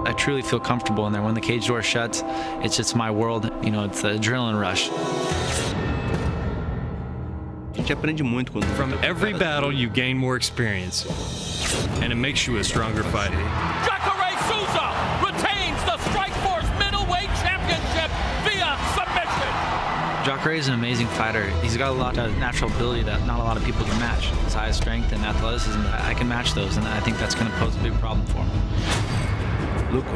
I truly feel comfortable in there. When the cage door shuts, it's just my world. You know, it's an adrenaline rush. From every battle, you gain more experience, and it makes you a stronger fighter. Jacare Souza retains the Strikeforce middleweight championship via submission. Jacare is an amazing fighter. He's got a lot of natural ability that not a lot of people can match. His high strength and athleticism, I can match those, and I think that's going to pose a big problem for him. Luke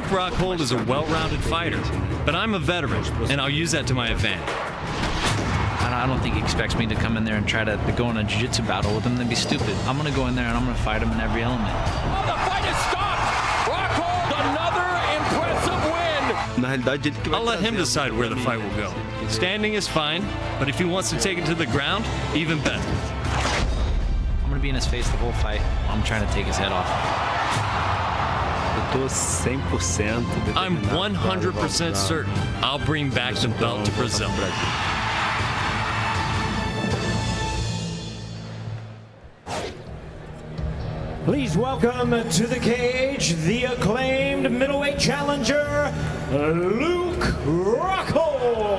Rockhold is a well-rounded fighter, but I'm a veteran, and I'll use that to my advantage. I don't think he expects me to come in there and try to go in a jiu-jitsu battle with him. That'd be stupid. I'm going to go in there and I'm going to fight him in every element. Oh, the fight is stopped! Rockhold, another impressive win! I'll let him decide where the fight will go. Standing is fine, but if he wants to take it to the ground, even better. I'm going to be in his face the whole fight. I'm trying to take his head off. I'm 100% certain I'll bring back the belt to Brazil. Please welcome to the cage the acclaimed middleweight challenger, Luke Rockhold.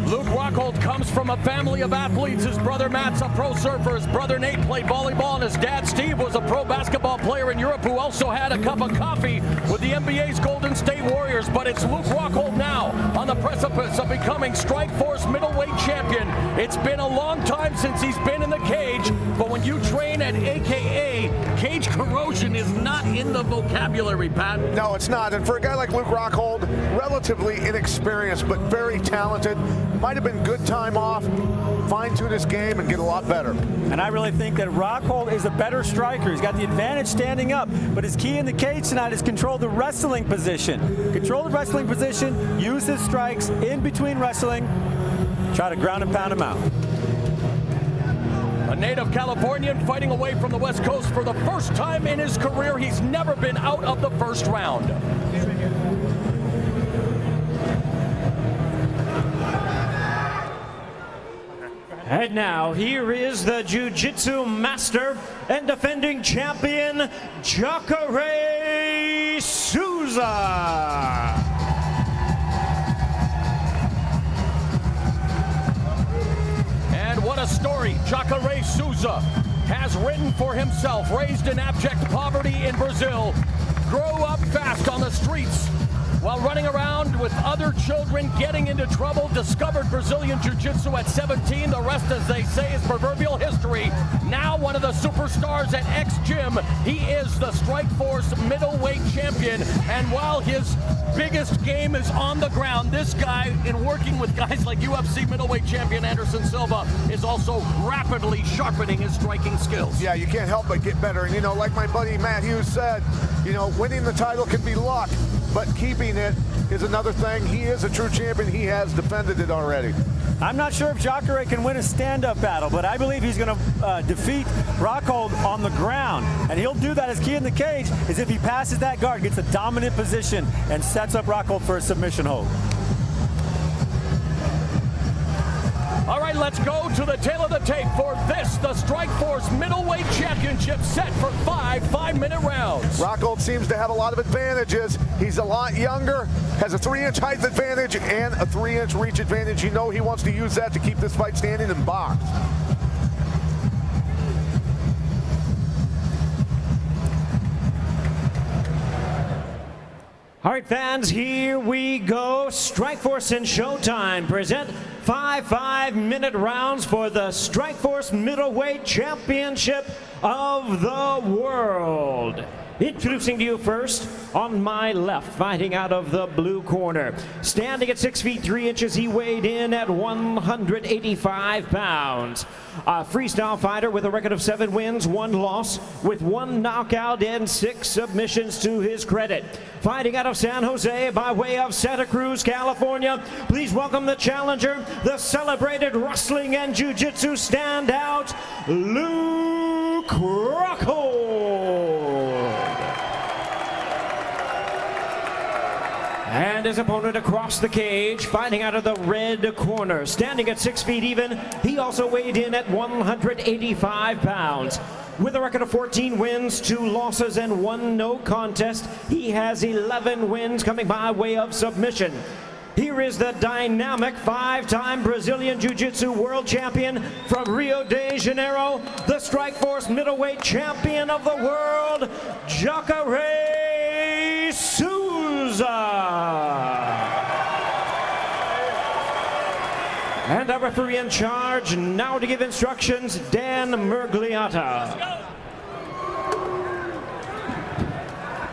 Luke Rockhold comes from a family of athletes. His brother Matt's a pro surfer. His brother Nate played volleyball, and his dad Steve was a pro basketball player in Europe who also had a cup of coffee with the NBA's Golden State Warriors. But it's Luke Rockhold now on the precipice of becoming Strikeforce middleweight champion. It's been a long time since he's been in the cage, but when you train at AKA, cage corrosion is not in the vocabulary, Pat. No, it's not. And for a guy like Luke Rockhold, relatively inexperienced but very talented, might have been good time off, fine-tune his game and get a lot better. And I really think that Rockhold is a better striker. He's got the advantage standing up, but his key in the cage tonight is control the wrestling position. Control the wrestling position, use his strikes in between wrestling, try to ground and pound him out. A native Californian fighting away from the West Coast for the first time in his career. He's never been out of the first round. And now, here is the Jiu-Jitsu master and defending champion, Jacare Souza. And what a story Jacare Souza has written for himself. Raised in abject poverty in Brazil, grew up fast on the streets while running around with other children, getting into trouble, discovered Brazilian Jiu-Jitsu at 17. The rest, as they say, is proverbial history. Now one of the superstars at X Gym. He is the Strikeforce middleweight champion. And while his biggest game is on the ground, this guy, in working with guys like UFC middleweight champion Anderson Silva, is also rapidly sharpening his striking skills. Yeah, you can't help but get better. And, you know, like my buddy Matt Hughes said, you know, winning the title can be luck, but keeping it is another thing. He is a true champion. He has defended it already. I'm not sure if Jacare can win a stand-up battle, but I believe he's going to defeat Rockhold on the ground. And he'll do that. His key in the cage is if he passes that guard, gets a dominant position, and sets up Rockhold for a submission hold. All right, let's go to the tail of the tape for this, the Strikeforce middleweight championship set for 5-minute rounds. Rockhold seems to have a lot of advantages. He's a lot younger, has a 3-inch height advantage and a 3-inch reach advantage. You know he wants to use that to keep this fight standing and box. All right, fans, here we go. Strikeforce and Showtime present 5-minute rounds for the Strikeforce Middleweight Championship of the World. Introducing to you first, on my left, fighting out of the blue corner. Standing at 6 feet 3 inches, he weighed in at 185 pounds. A freestyle fighter with a record of 7 wins, 1 loss, with 1 knockout and 6 submissions to his credit. Fighting out of San Jose by way of Santa Cruz, California, please welcome the challenger, the celebrated wrestling and jiu-jitsu standout, Luke Rockhold. And his opponent across the cage, fighting out of the red corner. Standing at 6 feet even, he also weighed in at 185 pounds. With a record of 14 wins, 2 losses, and 1 no contest, he has 11 wins coming by way of submission. Here is the dynamic 5-time Brazilian Jiu-Jitsu world champion from Rio de Janeiro, the Strikeforce middleweight champion of the world, Jacare Souza. And our referee in charge now to give instructions, Dan Mergliata.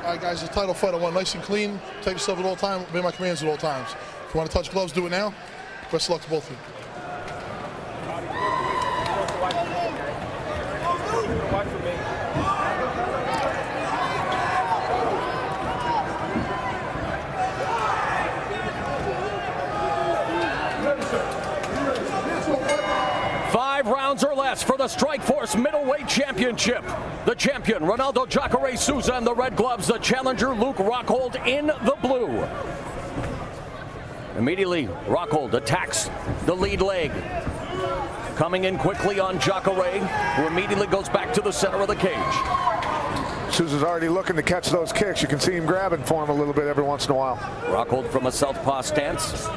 All right, guys, the title fight I want nice and clean. Take yourself at all times. Obey my commands at all times. If you want to touch gloves, do it now. Best of luck to both of you. 5 rounds or less for the Strikeforce middleweight championship. The champion, Ronaldo Jacare Souza in the red gloves. The challenger, Rockhold in the blue. Immediately, Rockhold attacks the lead leg. Coming in quickly on Jacare, who immediately goes back to the center of the cage. Souza's already looking to catch those kicks. You can see him grabbing for him a little bit every once in a while. Rockhold from a southpaw stance.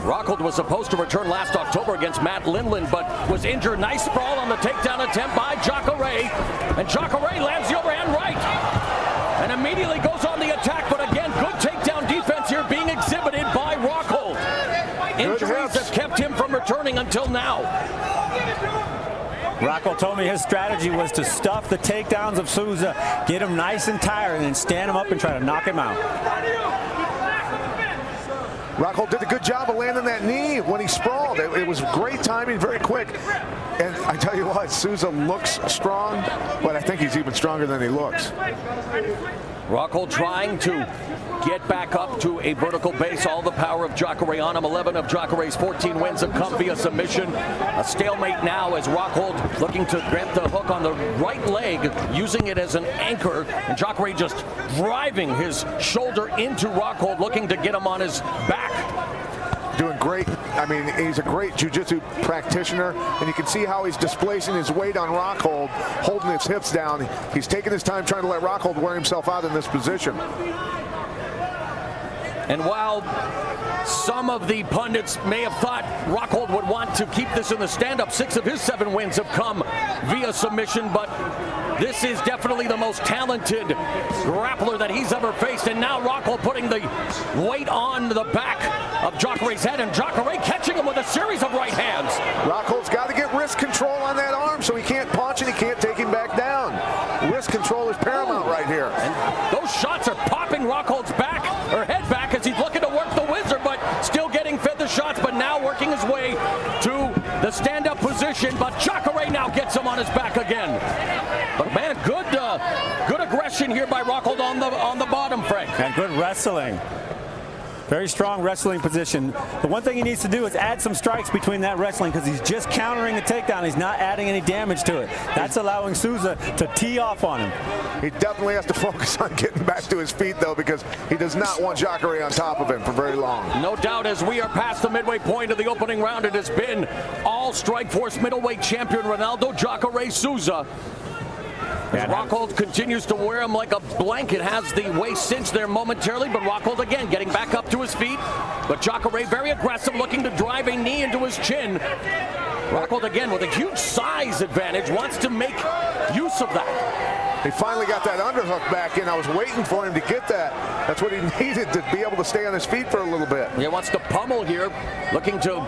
Rockhold was supposed to return last October against Matt Lindland, but was injured. Nice sprawl on the takedown attempt by Jacare. And Jacare lands the overhand right. And immediately goes on the attack, but again, good takedown defense here being exhibited by Rockhold. Injuries have kept him from returning until now. Rockhold told me his strategy was to stuff the takedowns of Souza, get him nice and tired, and then stand him up and try to knock him out. Rockhold did a good job of landing that knee when he sprawled. It was great timing, very quick. And I tell you what, Souza looks strong, but I think he's even stronger than he looks. Rockhold trying to get back up to a vertical base. All the power of Jacare on him. 11 of Jacare's 14 wins have come via submission. A stalemate now as Rockhold looking to grab the hook on the right leg, using it as an anchor. And Jacare just driving his shoulder into Rockhold, looking to get him on his back. Doing great. I mean, he's a great jiu-jitsu practitioner, and you can see how he's displacing his weight on Rockhold, holding his hips down. He's taking his time trying to let Rockhold wear himself out in this position. And while some of the pundits may have thought Rockhold would want to keep this in the stand-up, 6 of his 7 wins have come via submission, but this is definitely the most talented grappler that he's ever faced. And now Rockhold putting the weight on the back of Jacare's head, and Jacare catching him with a series of right hands. Rockhold's got to get wrist control on that arm so he can't punch and he can't take him back down. Wrist control is paramount right here. And those shots are popping Rockhold's back, or head back, as he's looking to work the wizard, but still getting fed the shots, but now working his way to the stand-up position. But Jacare now gets him on his back again. But man, good aggression here by Rockhold on the bottom, Frank. And good wrestling. Very strong wrestling position. The one thing he needs to do is add some strikes between that wrestling, because he's just countering a takedown. He's not adding any damage to it. That's allowing Souza to tee off on him. He definitely has to focus on getting back to his feet, though, because he does not want Jacare on top of him for very long. No doubt, as we are past the midway point of the opening round, it has been all Strikeforce middleweight champion Ronaldo Jacare Souza. As Rockhold continues to wear him like a blanket, has the waist cinched there momentarily, but Rockhold again getting back up to his feet. But Jacare very aggressive, looking to drive a knee into his chin. Rockhold again with a huge size advantage, wants to make use of that. He finally got that underhook back in. I was waiting for him to get that. That's what he needed to be able to stay on his feet for a little bit. He wants to pummel here, looking to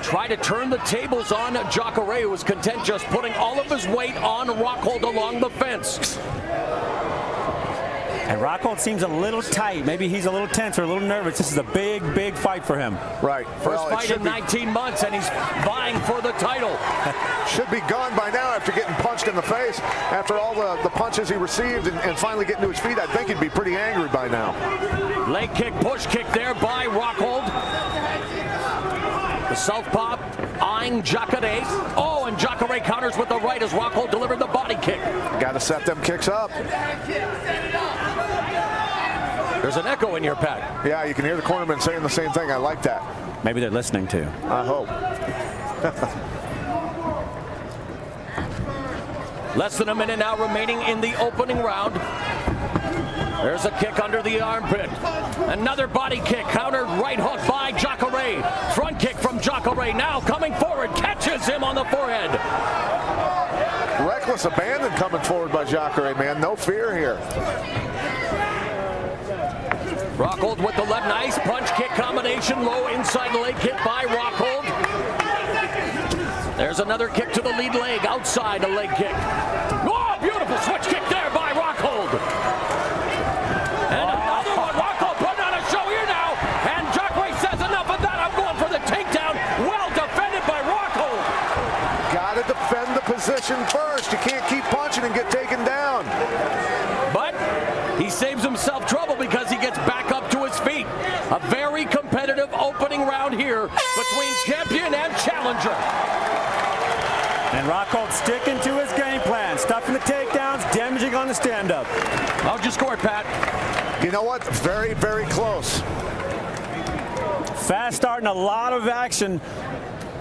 try to turn the tables on Jacare, who was content just putting all of his weight on Rockhold along the fence. And Rockhold seems a little tight. Maybe he's a little tense or a little nervous. This is a big, big fight for him. Right. First fight in 19 months, and he's vying for the title. Should be gone by now after getting punched in the face. After all the punches he received and finally getting to his feet, I think he'd be pretty angry by now. Leg kick, push kick there by Rockhold. The southpaw eyeing Jacare. Oh, and Jacare counters with the right as Rockhold delivered the body kick. Got to set them kicks up. There's an echo in your pad. Yeah, you can hear the cornerman saying the same thing. I like that. Maybe they're listening too. I hope. Less than a minute now remaining in the opening round. There's a kick under the armpit. Another body kick, countered right hook by Jacare. Front kick from Jacare, now coming forward, catches him on the forehead. Reckless abandon coming forward by Jacare, man. No fear here. Rockhold with the left, nice punch kick combination, low inside leg kick by Rockhold. There's another kick to the lead leg, outside a leg kick. Oh, beautiful switch kick there by Rockhold. And another one, Rockhold putting on a show here now. And Jacare says enough of that, I'm going for the takedown. Well defended by Rockhold. Gotta defend the position first. You can't keep punching and get taken down. But he saves himself trouble because he gets back up to his feet. A very competitive opening round here between champion and challenger. And Rockhold sticking to his game plan, stuffing the takedowns, damaging on the stand-up. How'd you score, Pat? You know what? Very, very close. Fast start and a lot of action.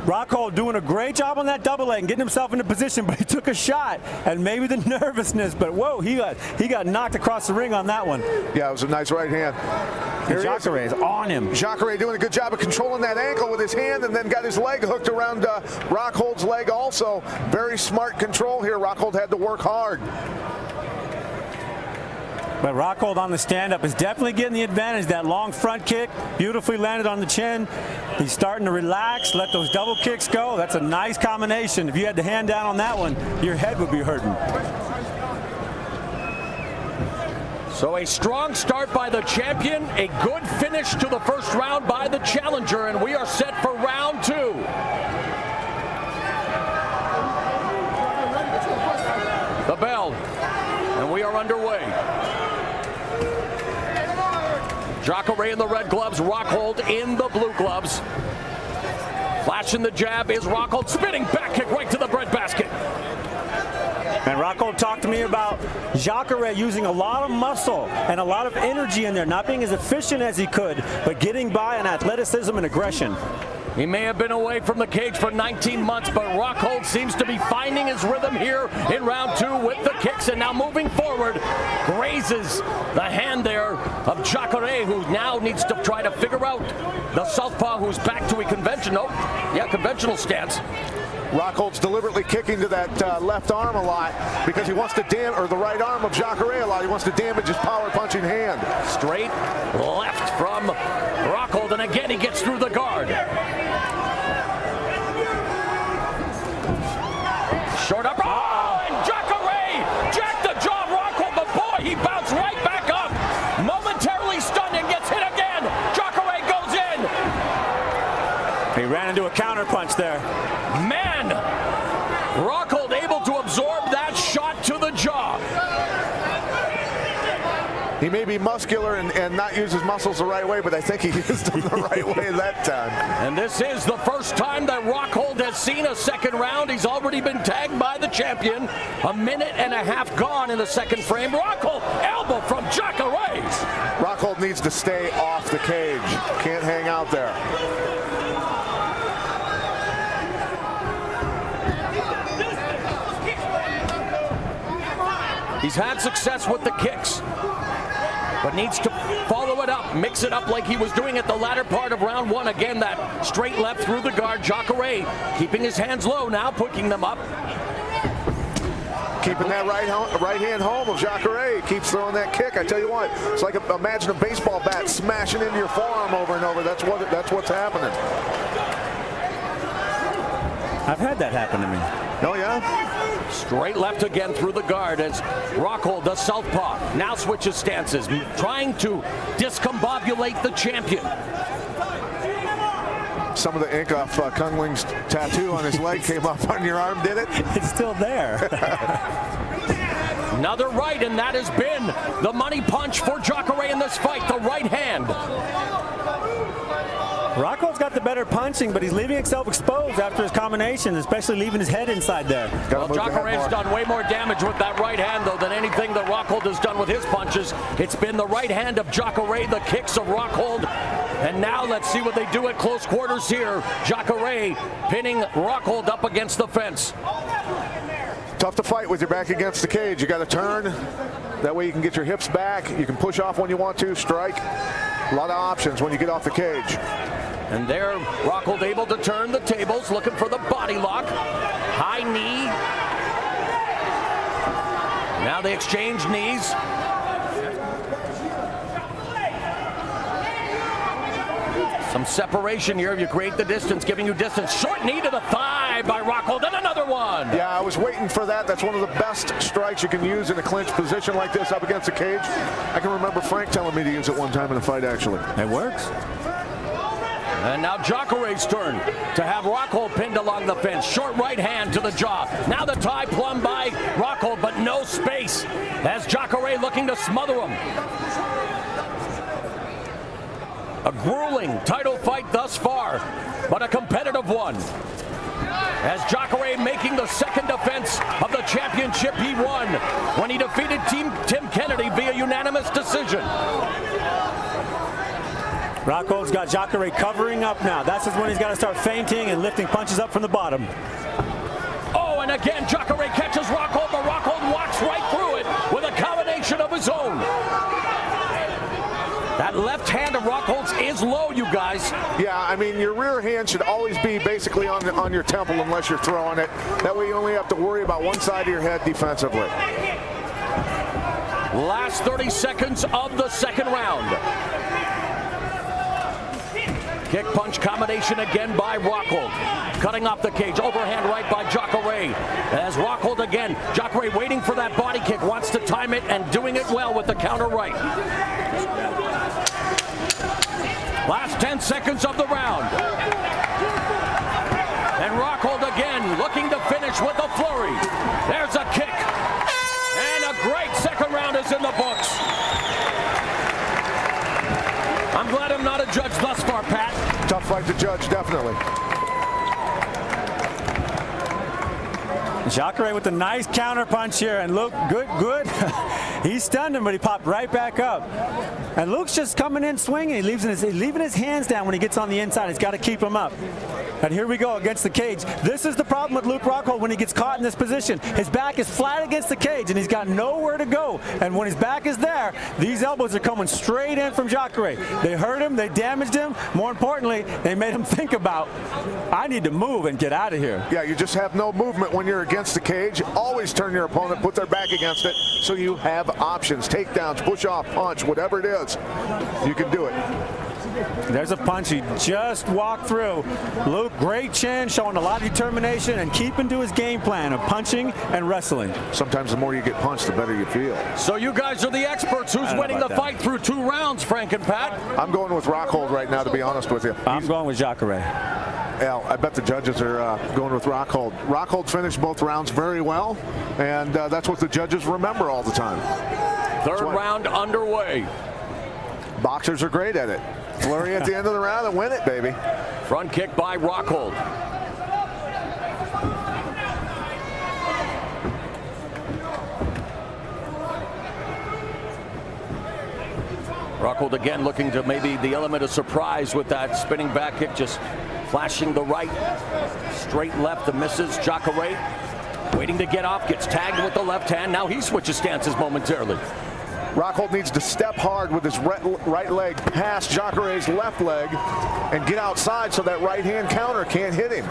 Rockhold doing a great job on that double leg and getting himself into position, but he took a shot, and maybe the nervousness, but whoa, he got knocked across the ring on that one. Yeah, it was a nice right hand. Jacare is on him. Jacare doing a good job of controlling that ankle with his hand, and then got his leg hooked around Rockhold's leg also. Very smart control here. Rockhold had to work hard. But Rockhold on the stand-up is definitely getting the advantage. That long front kick, beautifully landed on the chin. He's starting to relax, let those double kicks go. That's a nice combination. If you had the hand down on that one, your head would be hurting. So a strong start by the champion, a good finish to the first round by the challenger, and we are set for round two. The bell, and we are underway. Jacare in the red gloves, Rockhold in the blue gloves. Flashing the jab is Rockhold, spinning back kick right to the breadbasket. And Rockhold talked to me about Jacare using a lot of muscle and a lot of energy in there, not being as efficient as he could, but getting by on athleticism and aggression. He may have been away from the cage for 19 months, but Rockhold seems to be finding his rhythm here in round two with the kicks, and now moving forward, grazes the hand there of Jacare, who now needs to try to figure out the southpaw, who's back to a conventional stance. Rockhold's deliberately kicking to that left arm a lot because he wants to or the right arm of Jacare a lot. He wants to damage his power punching hand. Straight left from Rockhold, and again he gets through the guard. Short up. Oh, and Jacare jacked the jaw of Rockhold, but boy, he bounced right back up. Momentarily stunned and gets hit again. Jacare goes in. He ran into a counter punch there. Man, Rockhold able to absorb that shot to the jaw. He may be muscular and not use his muscles the right way, but I think he used them the right way that time. And this is the first time that Rockhold has seen a second round. He's already been tagged by the champion. A minute and a half gone in the second frame. Rockhold, elbow from Jacare. Rockhold needs to stay off the cage. Can't hang out there. He's had success with the kicks, but needs to follow it up, mix it up like he was doing at the latter part of round one. Again, that straight left through the guard. Jacare keeping his hands low now, picking them up. Keeping that right hand home of Jacare. Keeps throwing that kick. I tell you what, it's like imagine a baseball bat smashing into your forearm over and over. That's what's happening. I've had that happen to me. Oh, yeah? Straight left again through the guard as Rockhold, the southpaw, now switches stances, trying to discombobulate the champion. Some of the ink off Kung Ling's tattoo on his leg came up on your arm, did it? It's still there. Another right, and that has been the money punch for Jacare in this fight, the right hand. Rockhold's got the better punching, but he's leaving himself exposed after his combination, especially leaving his head inside there. Well, Jacare's done way more damage with that right hand, though, than anything that Rockhold has done with his punches. It's been the right hand of Jacare, the kicks of Rockhold. And now let's see what they do at close quarters here. Jacare pinning Rockhold up against the fence. Tough to fight with your back against the cage. You got to turn. That way you can get your hips back. You can push off when you want to, strike. A lot of options when you get off the cage. And there, Rockhold able to turn the tables, looking for the body lock. High knee. Now they exchange knees. Some separation here. You create the distance, giving you distance. Short knee to the thigh by Rockhold, and another one. Yeah, I was waiting for that. That's one of the best strikes you can use in a clinch position like this up against the cage. I can remember Frank telling me to use it one time in a fight, actually. It works. And now Jacare's turn to have Rockhold pinned along the fence. Short right hand to the jaw. Now the tie plumb by Rockhold, but no space as Jacare looking to smother him. A grueling title fight thus far, but a competitive one. As Jacare making the second defense of the championship he won when he defeated Tim Kennedy via unanimous decision. Rockhold's got Jacare covering up now. That's when he's got to start feinting and lifting punches up from the bottom. Oh, and again, Jacare catches Rockhold, but Rockhold walks right through it with a combination of his own. That left hand of Rockhold's is low, you guys. Yeah, I mean, your rear hand should always be basically on your temple unless you're throwing it. That way you only have to worry about one side of your head defensively. Last 30 seconds of the second round. Kick punch combination again by Rockhold. Cutting off the cage. Overhand right by Jacare. As Rockhold again. Jacare waiting for that body kick. Wants to time it and doing it well with the counter right. Last 10 seconds of the round. And Rockhold again looking to finish with a flurry. There's a kick. And a great second round is in the books. I'm glad I'm not a judge thus far, Pat. Tough fight to judge, definitely. Jacare with a nice counter punch here, and Luke, good. He stunned him, but he popped right back up. And Luke's just coming in swinging. He's leaving his hands down when he gets on the inside. He's got to keep him up. And here we go against the cage. This is the problem with Luke Rockhold when he gets caught in this position. His back is flat against the cage, and he's got nowhere to go. And when his back is there, these elbows are coming straight in from Jacare. They hurt him. They damaged him. More importantly, they made him think about, I need to move and get out of here. Yeah, you just have no movement when you're against the cage. Always turn your opponent, put their back against it, so you have options. Takedowns, push off, punch, whatever it is, you can do it. There's a punch he just walked through. Luke, great chin, showing a lot of determination and keeping to his game plan of punching and wrestling. Sometimes the more you get punched, the better you feel. So you guys are the experts. Who's winning the fight through 2 rounds, Frank and Pat? I'm going with Rockhold right now, to be honest with you. I'm going with Jacare. Yeah, I bet the judges are going with Rockhold. Rockhold finished both rounds very well, and that's what the judges remember all the time. Third round underway. Boxers are great at it. Flurry at the end of the round and win it, baby. Front kick by Rockhold. Rockhold again looking to maybe the element of surprise with that spinning back kick, just flashing the right, straight left, and misses. Jacare waiting to get off, gets tagged with the left hand. Now he switches stances momentarily. Rockhold needs to step hard with his right leg past Jacare's left leg and get outside so that right hand counter can't hit him.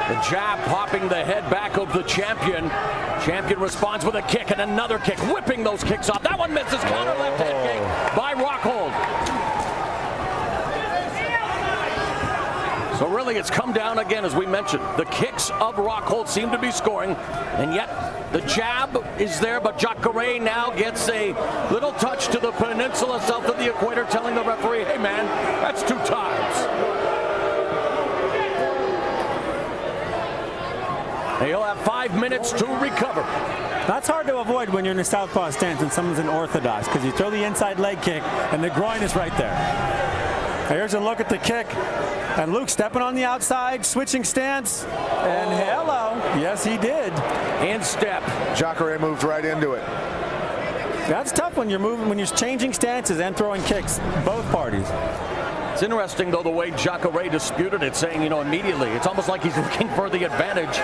The jab popping the head back of the champion. Champion responds with a kick and another kick, whipping those kicks off. That one misses. Counter left hand kick by Rockhold. So really it's come down again, as we mentioned. The kicks of Rockhold seem to be scoring, and yet the jab is there, but Jacare now gets a little touch to the peninsula south of the equator, telling the referee, hey man, that's 2 times. And he'll have 5 minutes to recover. That's hard to avoid when you're in a southpaw stance and someone's in orthodox, because you throw the inside leg kick and the groin is right there. Here's a look at the kick. And Luke stepping on the outside, switching stance, and hello. Yes, he did. In step. Jacare moved right into it. That's tough when you're moving, when you're changing stances and throwing kicks, both parties. It's interesting, though, the way Jacare disputed it, saying, immediately, it's almost like he's looking for the advantage.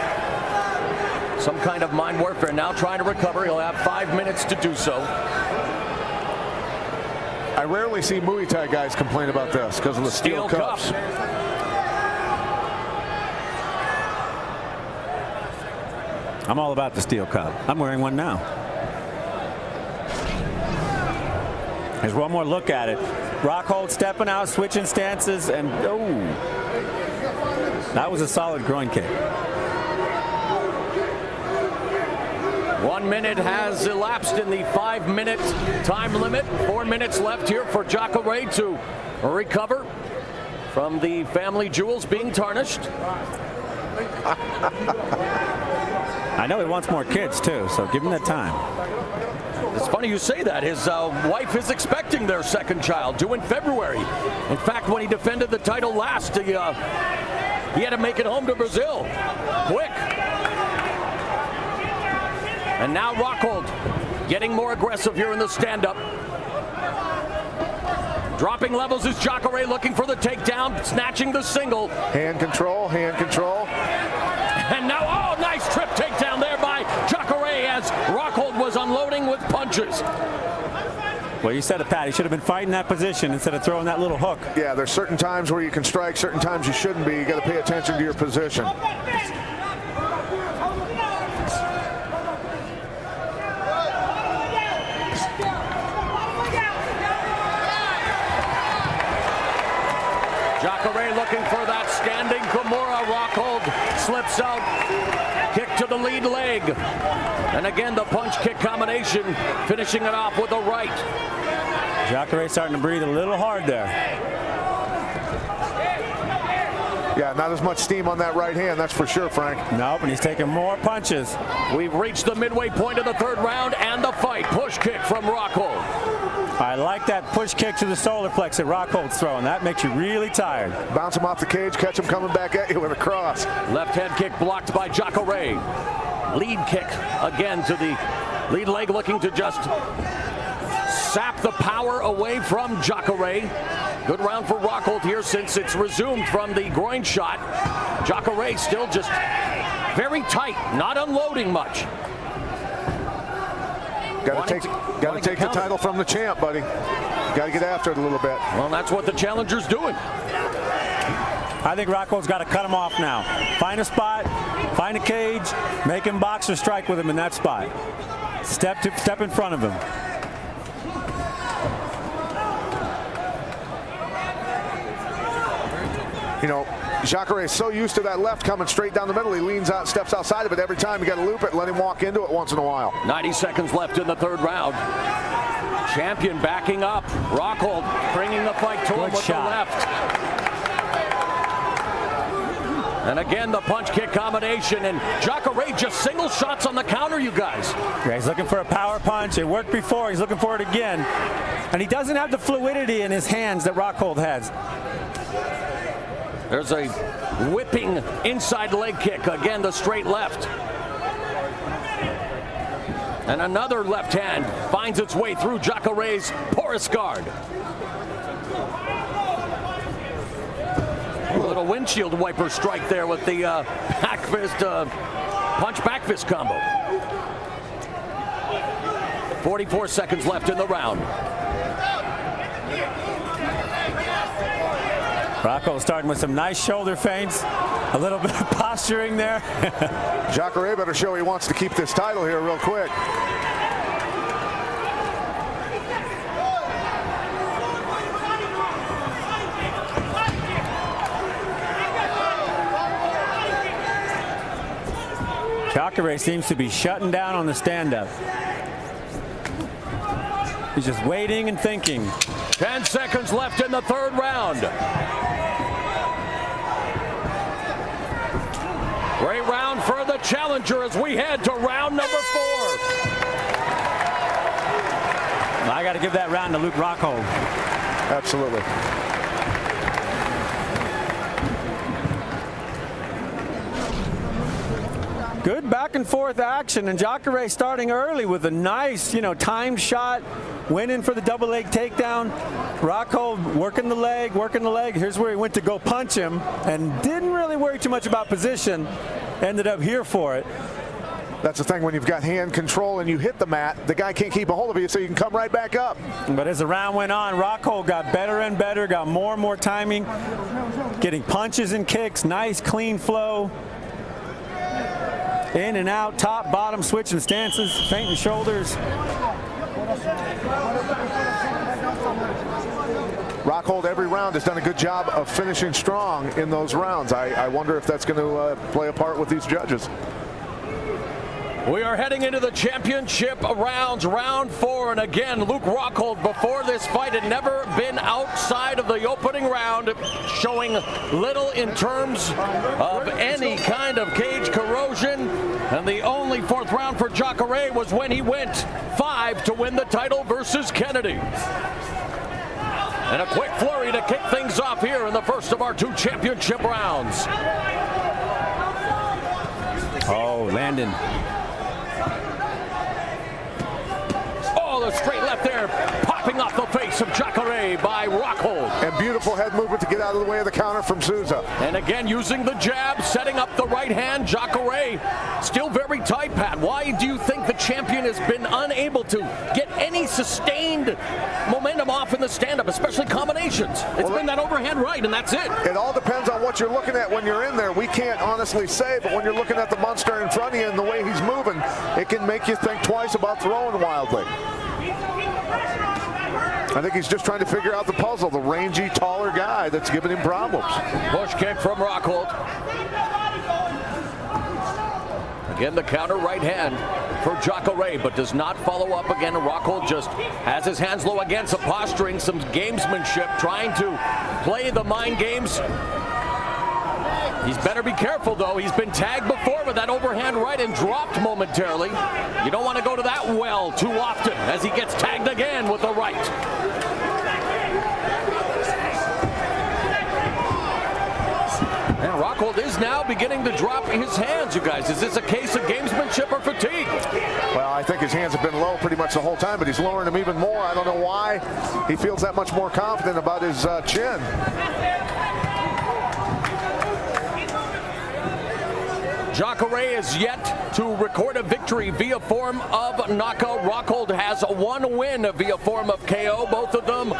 Some kind of mind warfare. Now trying to recover. He'll have 5 minutes to do so. I rarely see Muay Thai guys complain about this because of the steel cups. I'm all about the steel cup. I'm wearing one now. There's one more look at it. Rockhold stepping out, switching stances, and that was a solid groin kick. 1 minute has elapsed in the 5-minute time limit. 4 minutes left here for Jacare to recover from the family jewels being tarnished. I know he wants more kids too, so give him that time. It's funny you say that. His wife is expecting their second child, due in February. In fact, when he defended the title last, he had to make it home to Brazil. Quick. And now Rockhold getting more aggressive here in the stand-up. Dropping levels is Jacare looking for the takedown, snatching the single. Hand control, hand control. And now, nice trip takedown there by Jacare as Rockhold was unloading with punches. Well, you said it, Pat. He should have been fighting that position instead of throwing that little hook. Yeah, there's certain times where you can strike, certain times you shouldn't be. You got to pay attention to your position. Jacare looking for that standing Kimura. Rockhold slips out. Kick to the lead leg. And again, the punch-kick combination, finishing it off with a right. Jacare starting to breathe a little hard there. Yeah, not as much steam on that right hand, that's for sure, Frank. Nope, and he's taking more punches. We've reached the midway point of the third round and the fight. Push kick from Rockhold. I like that push kick to the solar plex that Rockhold's throwing. That makes you really tired. Bounce him off the cage, catch him coming back at you with a cross. Left hand kick blocked by Jacare. Lead kick again to the lead leg, looking to just sap the power away from Jacare. Good round for Rockhold here since it's resumed from the groin shot. Jacare still just very tight, not unloading much. Got to take the title from the champ, buddy. Got to get after it a little bit. Well, that's what the challenger's doing. I think Rockhold's got to cut him off now. Find a spot, find a cage, make him box or strike with him in that spot. Step in front of him. Jacare is so used to that left coming straight down the middle. He leans out, steps outside of it every time. You got to loop it, let him walk into it once in a while. 90 seconds left in the third round. Champion backing up. Rockhold bringing the fight to him with the left. And again, the punch kick combination, and Jacare just single shots on the counter, you guys. Yeah, he's looking for a power punch. It worked before. He's looking for it again. And he doesn't have the fluidity in his hands that Rockhold has. There's a whipping inside leg kick. Again, the straight left. And another left hand finds its way through Jacare's porous guard. A little windshield wiper strike there with the back fist, punch back fist combo. 44 seconds left in the round. Rockhold starting with some nice shoulder feints, a little bit of posturing there. Jacare better show he wants to keep this title here real quick. Jacare seems to be shutting down on the stand-up. He's just waiting and thinking. 10 seconds left in the third round. Great round for the challenger as we head to round number 4. I got to give that round to Luke Rockhold. Absolutely. Good back and forth action, and Jacare starting early with a nice, timed shot, went in for the double leg takedown. Rockhold working the leg, working the leg. Here's where he went to go punch him and didn't really worry too much about position. Ended up here for it. That's the thing, when you've got hand control and you hit the mat, the guy can't keep a hold of you, so you can come right back up. But as the round went on, Rockhold got better and better, got more and more timing, getting punches and kicks, nice clean flow. In and out, top, bottom, switching stances, feinting shoulders. Rockhold every round has done a good job of finishing strong in those rounds. I wonder if that's going to play a part with these judges. We are heading into the championship rounds, round 4, and again, Luke Rockhold before this fight had never been outside of the opening round, showing little in terms of any kind of cage corrosion, and the only 4th round for Jacare was when he went 5 to win the title versus Kennedy. And a quick flurry to kick things off here in the first of our 2 championship rounds. Oh, Landon. The straight left there, popping off the face of Jacare by Rockhold. And beautiful head movement to get out of the way of the counter from Souza. And again, using the jab, setting up the right hand. Jacare still very tight, Pat. Why do you think the champion has been unable to get any sustained momentum off in the stand-up, especially combinations? It's been that overhand right, and that's it. It all depends on what you're looking at when you're in there. We can't honestly say, but when you're looking at the monster in front of you and the way he's moving, it can make you think twice about throwing wildly. I think he's just trying to figure out the puzzle, the rangy, taller guy that's giving him problems. Push kick from Rockhold. Again, the counter right hand for Jacare, but does not follow up again. Rockhold just has his hands low again, some posturing, some gamesmanship, trying to play the mind games. He's better be careful, though. He's been tagged before with that overhand right and dropped momentarily. You don't want to go to that well too often as he gets tagged again with the right. And Rockhold is now beginning to drop his hands, you guys. Is this a case of gamesmanship or fatigue? Well, I think his hands have been low pretty much the whole time, but he's lowering them even more. I don't know why he feels that much more confident about his chin. Jacare is yet to record a victory via form of knockout. Rockhold has 1 win via form of KO. Both of them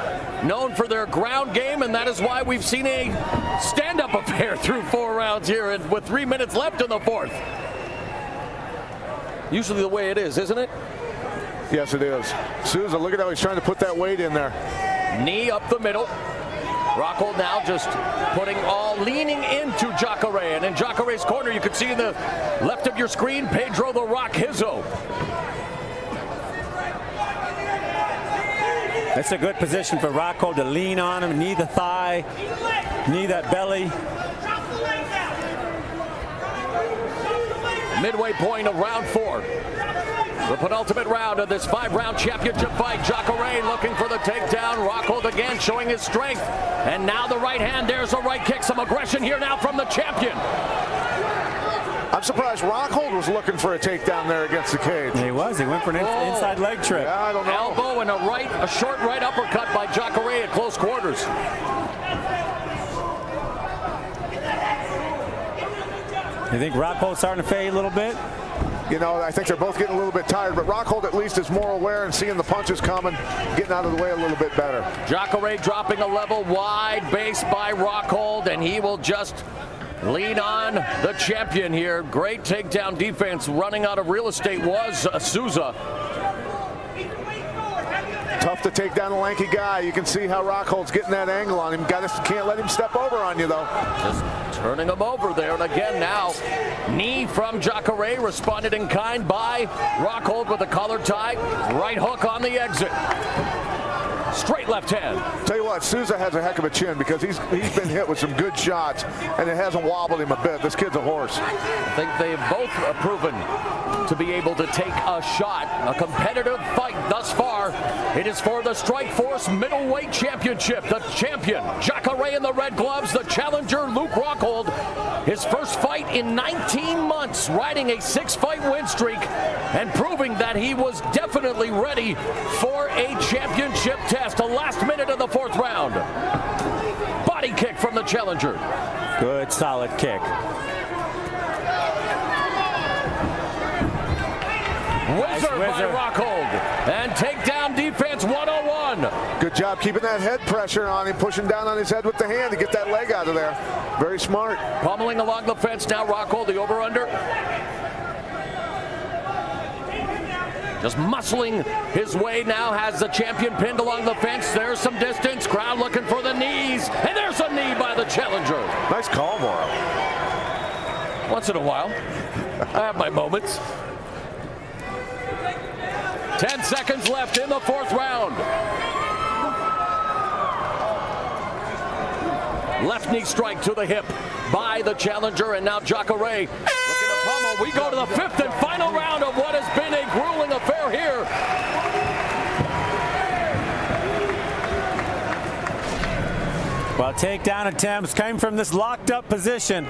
known for their ground game, and that is why we've seen a stand-up affair through 4 rounds here with 3 minutes left in the 4th. Usually the way it is, isn't it? Yes, it is. Souza, look at how he's trying to put that weight in there. Knee up the middle. Rockhold now just leaning into Jacare, and in Jacare's corner you can see in the left of your screen Pedro the Rock Hizzo. That's a good position for Rockhold to lean on him, knee the thigh, knee that belly. Midway point of round 4. The penultimate round of this 5-round championship fight. Jacare looking for the takedown. Rockhold again showing his strength. And now the right hand. There's a right kick. Some aggression here now from the champion. I'm surprised Rockhold was looking for a takedown there against the cage. He was. He went for an inside leg trip. Yeah, I don't know. Elbow and a short right uppercut by Jacare at close quarters. You think Rockhold's starting to fade a little bit? You know, I think they're both getting a little bit tired, but Rockhold at least is more aware and seeing the punches coming, getting out of the way a little bit better. Jacare dropping a level, wide base by Rockhold, and he will just lean on the champion here. Great takedown defense. Running out of real estate was Souza. Tough to take down a lanky guy. You can see how Rockhold's getting that angle on him. Can't let him step over on you, though. Just turning him over there. And again now, knee from Jacare, responded in kind by Rockhold with a collar tie. Right hook on the exit. Straight left hand. Tell you what, Souza has a heck of a chin because he's been hit with some good shots, and it hasn't wobbled him a bit. This kid's a horse. I think they've both proven to be able to take a shot. A competitive fight thus far. It is for the Strikeforce Middleweight Championship. The champion, Jacare in the red gloves. The challenger, Luke Rockhold. His first fight in 19 months, riding a 6-fight win streak and proving that he was definitely ready for a championship test. The last minute of the 4th round. Body kick from the challenger. Good, solid kick. Whizzer by Rockhold. And takedown defense 101. Good job keeping that head pressure on him, pushing down on his head with the hand to get that leg out of there. Very smart. Pummeling along the fence now, Rockhold, the over-under. Just muscling his way now, has the champion pinned along the fence. There's some distance, crowd looking for the knees, and there's a knee by the challenger. Nice call, Mauro. Once in a while, I have my moments. 10 seconds left in the 4th round. Left knee strike to the hip by the challenger, and now Jacare looking to pummel. We go to the 5th and final round of what has been a grueling affair here. Well, takedown attempts came from this locked up position.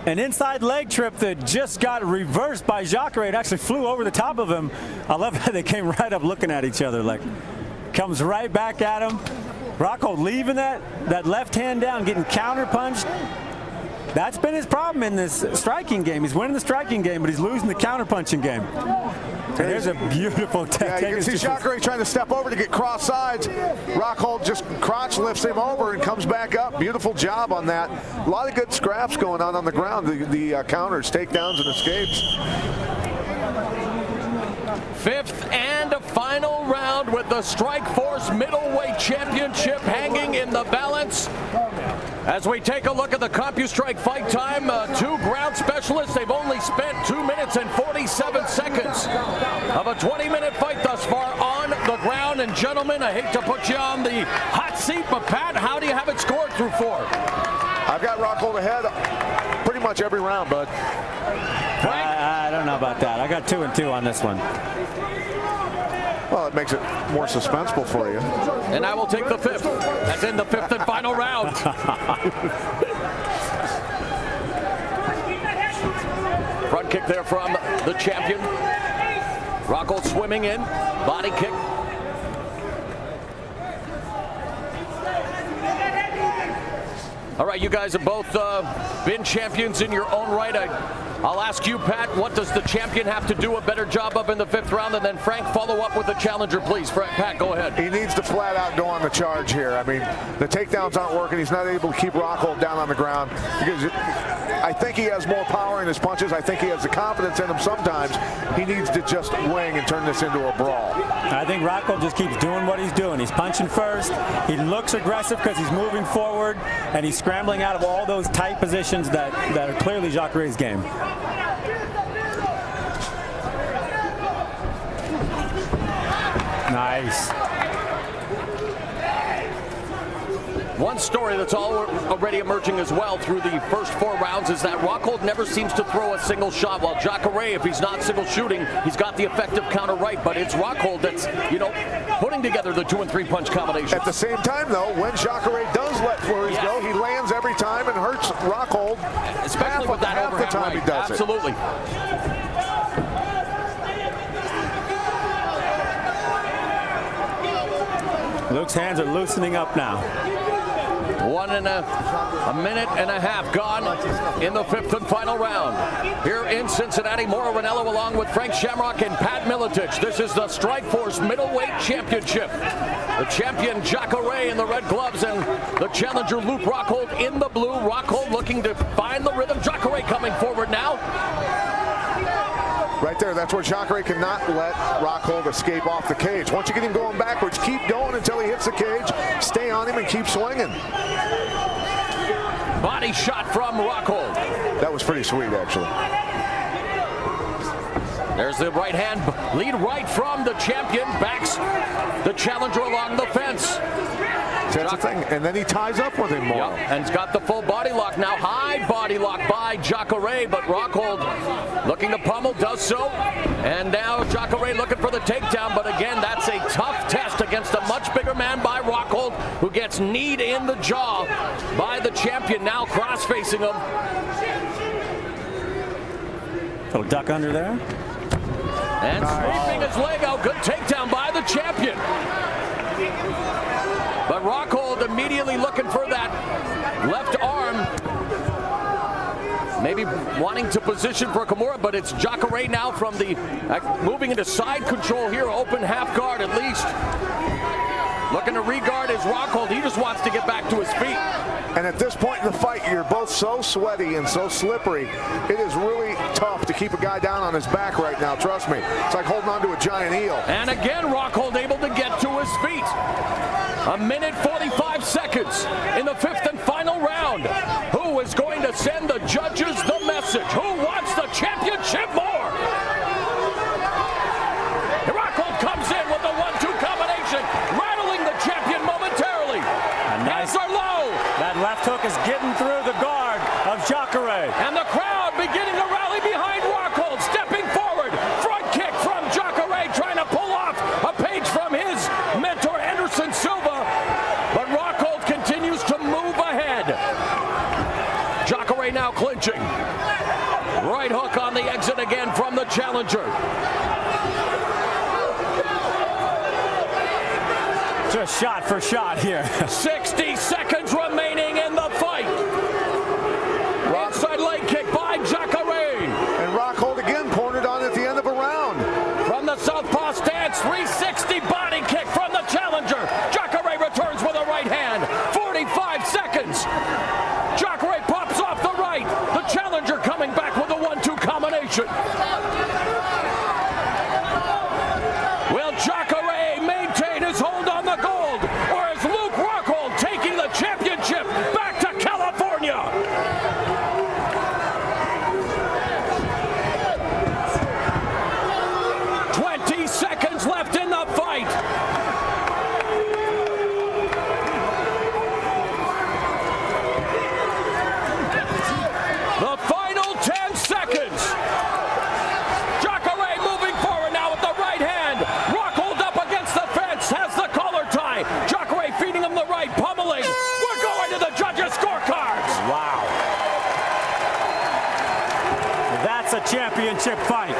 An inside leg trip that just got reversed by Jacare. It actually flew over the top of him. I love how they came right up looking at each other. Like, comes right back at him. Rockhold leaving that left hand down, getting counter punched. That's been his problem in this striking game. He's winning the striking game, but he's losing the counter punching game. And there's a beautiful Yeah, you can see Jacare trying to step over to get cross sides. Rockhold just crotch lifts him over and comes back up. Beautiful job on that. A lot of good scraps going on the ground. The counters, takedowns, and escapes. 5th and final round with the Strikeforce Middleweight Championship hanging in the balance. As we take a look at the CompuStrike fight time, 2 ground specialists, they've only spent 2 minutes and 47 seconds of a 20-minute fight thus far on the ground. And gentlemen, I hate to put you on the hot seat, but Pat, how do you have it scored through 4? I've got Rockhold ahead pretty much every round, bud. I don't know about that. I got 2 and 2 on this one. Well, it makes it more suspenseful for you. And I will take the 5th, as in the 5th and final round. Front kick there from the champion. Rockhold swimming in, body kick. All right, you guys have both been champions in your own right. I'll ask you, Pat, what does the champion have to do a better job of in the 5th round? And then Frank, follow up with the challenger, please. Pat, go ahead. He needs to flat out go on the charge here. I mean, the takedowns aren't working. He's not able to keep Rockhold down on the ground. Because I think he has more power in his punches. I think he has the confidence in him sometimes. He needs to just wing and turn this into a brawl. I think Rockhold just keeps doing what he's doing. He's punching first. He looks aggressive because he's moving forward, and he's scrambling out of all those tight positions that are clearly Jacare's game. Nice. One story that's already emerging as well through the first 4 rounds is that Rockhold never seems to throw a single shot, while Jacare, if he's not single shooting, he's got the effective counter right, but it's Rockhold that's, putting together the 2 and 3 punch combination. At the same time, though, when Jacare does let flurries go, he lands every time and hurts Rockhold. Especially with that half overhand the time right. he does Absolutely. Luke's hands are loosening up now. 1 and a minute and a half gone in the 5th and final round. Here in Cincinnati, Mauro Ronaldo along with Frank Shamrock and Pat Miletich. This is the Strikeforce Middleweight Championship. The champion Jacare in the red gloves and the challenger Luke Rockhold in the blue. Rockhold looking to find the rhythm. Jacare coming forward now. Right there, that's where Jacare cannot let Rockhold escape off the cage. Once you get him going backwards, keep going until he hits the cage. Stay on him and keep swinging. Body shot from Rockhold. That was pretty sweet, actually. There's the right hand lead right from the champion. Backs the challenger along the fence. That's the thing. And then he ties up with him more. Yep. And he's got the full body lock now. High body lock by Jacare, but Rockhold looking to pummel, does so. And now Jacare looking for the takedown, but again, that's a tough test against a much bigger man by Rockhold, who gets kneed in the jaw by the champion, now cross-facing him. Little duck under there. And sweeping his leg out. Good takedown by the champion. But Rockhold immediately looking for that left arm. Maybe wanting to position for Kimura, but it's Jacare now from the moving into side control here. Open half guard at least. Looking to regard his Rockhold. He just wants to get back to his feet. And at this point in the fight, you're both so sweaty and so slippery. It is really tough to keep a guy down on his back right now. Trust me. It's like holding on to a giant eel. And again, Rockhold able to get to his feet. 1:45 seconds in the 5th and final round. Who is going to send the judges the message? Who wants the championship more? Rockhold comes in with the 1-2 combination, rattling the champion momentarily. Hands are low. That left hook is getting through the guard of Jacare. And the crowd beginning to rally behind Rockhold, stepping forward. Front kick from Jacare, trying to pull off a page from his mentor, Souza. But Rockhold continues to move ahead. Jacare now clinching. Right hook on the exit again from the challenger. Just shot for shot here. 60 seconds remaining in the fight. Inside leg kick by Jacare. And Rockhold again cornered on at the end of a round. From the southpaw stance, 360 body kick from the challenger. Jacare returns with a right hand. 45 seconds. Jacare pops off the right. The challenger coming back with a 1-2 combination. Will Jacare maintain his hold on the gold? Or is Luke Rockhold taking the championship back to California? Seconds left in the fight. The final 10 seconds. Jacare moving forward now with the right hand. Rockhold up against the fence, has the collar tie. Jacare feeding him the right, pummeling. We're going to the judges' scorecards. Wow. That's a championship fight.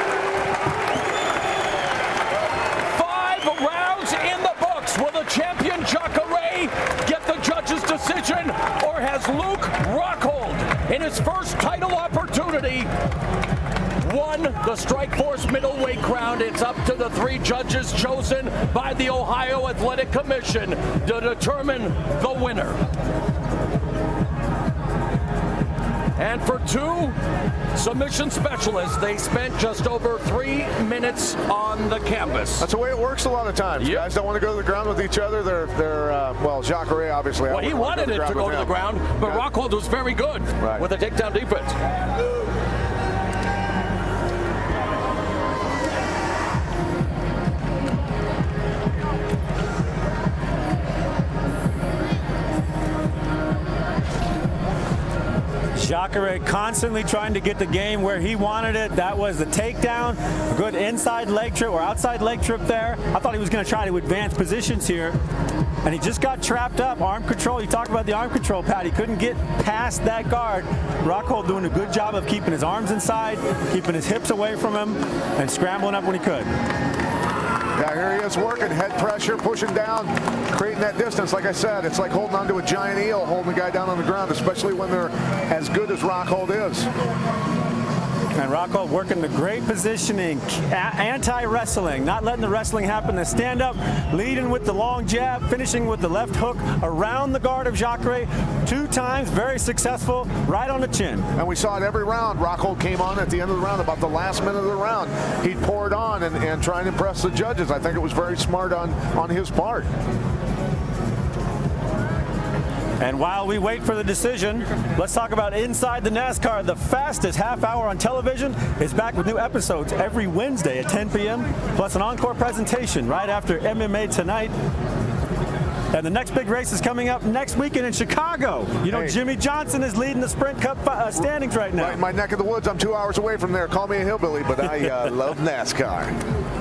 Rounds in the books. Will the champion Jacare get the judge's decision, or has Luke Rockhold, in his first title opportunity, won the Strikeforce middleweight crown? It's up to the 3 judges chosen by the Ohio Athletic Commission to determine the winner. And for 2 submission specialists, they spent just over 3 minutes on the canvas. That's the way it works a lot of times. Yep. Guys don't want to go to the ground with each other. They're well, Jacare obviously. Well, he wanted it to go to the ground, but Rockhold was very good with a takedown defense. Jacare constantly trying to get the game where he wanted it. That was the takedown. Good inside leg trip or outside leg trip there. I thought he was going to try to advance positions here. And he just got trapped up. Arm control. You talked about the arm control, Pat. He couldn't get past that guard. Rockhold doing a good job of keeping his arms inside, keeping his hips away from him, and scrambling up when he could. Yeah, here he is working, head pressure, pushing down, creating that distance. Like I said, it's like holding onto a giant eel, holding the guy down on the ground, especially when they're as good as Rockhold is. And Rockhold working the great positioning, anti-wrestling, not letting the wrestling happen. The stand up, leading with the long jab, finishing with the left hook around the guard of Jacare. 2 times, very successful, right on the chin. And we saw it every round. Rockhold came on at the end of the round, about the last minute of the round. He'd pour it on and try and impress the judges. I think it was very smart on his part. And while we wait for the decision, let's talk about Inside the NASCAR. The fastest half hour on television is back with new episodes every Wednesday at 10 p.m., plus an encore presentation right after MMA tonight. And the next big race is coming up next weekend in Chicago. You know, Jimmy Johnson is leading the Sprint Cup standings right now. Right in my neck of the woods. I'm 2 hours away from there. Call me a hillbilly, but I love NASCAR.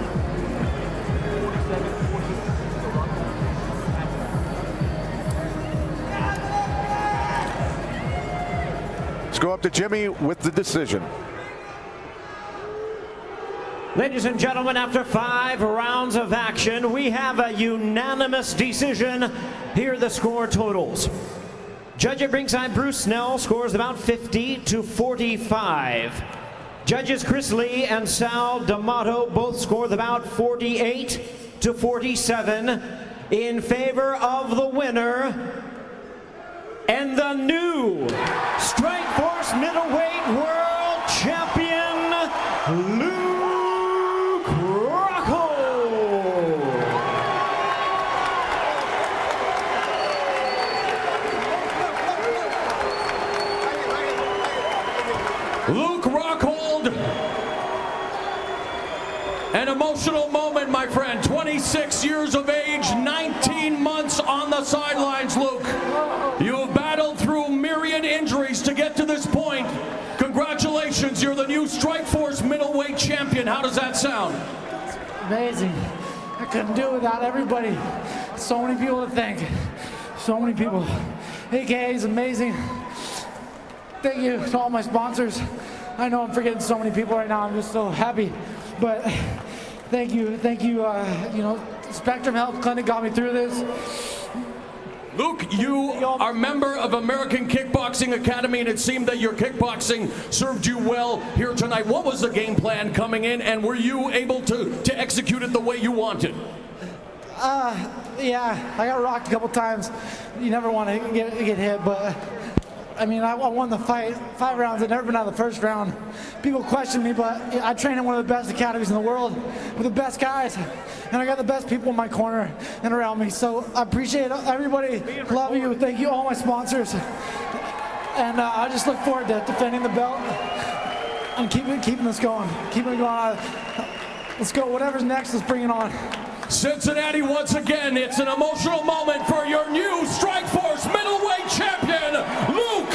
Let's go up to Jimmy with the decision. Ladies and gentlemen, after 5 rounds of action, we have a unanimous decision. Here are the score totals. Judge at ringside Bruce Snell scores about 50-45. Judges Chris Lee and Sal D'Amato both scored about 48-47 in favor of the winner and the new Strikeforce Middleweight World Champion, Luke Rockhold. Luke Rockhold, an emotional moment, my friend. 26 years of age, 19 months on the sidelines, Luke. You have battled through myriad injuries to get to this point. Congratulations, you're the new Strikeforce middleweight champion. How does that sound? Amazing. I couldn't do it without everybody. So many people to thank. So many people. AKA is amazing. Thank you to all my sponsors. I know I'm forgetting so many people right now. I'm just so happy. But thank you. You know, Spectrum Health Clinic got me through this. Luke, you are a member of American Kickboxing Academy, and it seemed that your kickboxing served you well here tonight. What was the game plan coming in, and were you able to execute it the way you wanted? Yeah, I got rocked a couple times. You never want to get hit, but I mean, I won the fight. 5 rounds. I'd never been out of the first round. People question me, but I train in one of the best academies in the world with the best guys, and I got the best people in my corner and around me. So I appreciate everybody. Love you. Thank you, all my sponsors, and I just look forward to defending the belt and keeping this going. Keeping it going. Let's go. Whatever's next, let's bring it on. Cincinnati, once again, it's an emotional moment for your new Strikeforce middleweight champion, Luke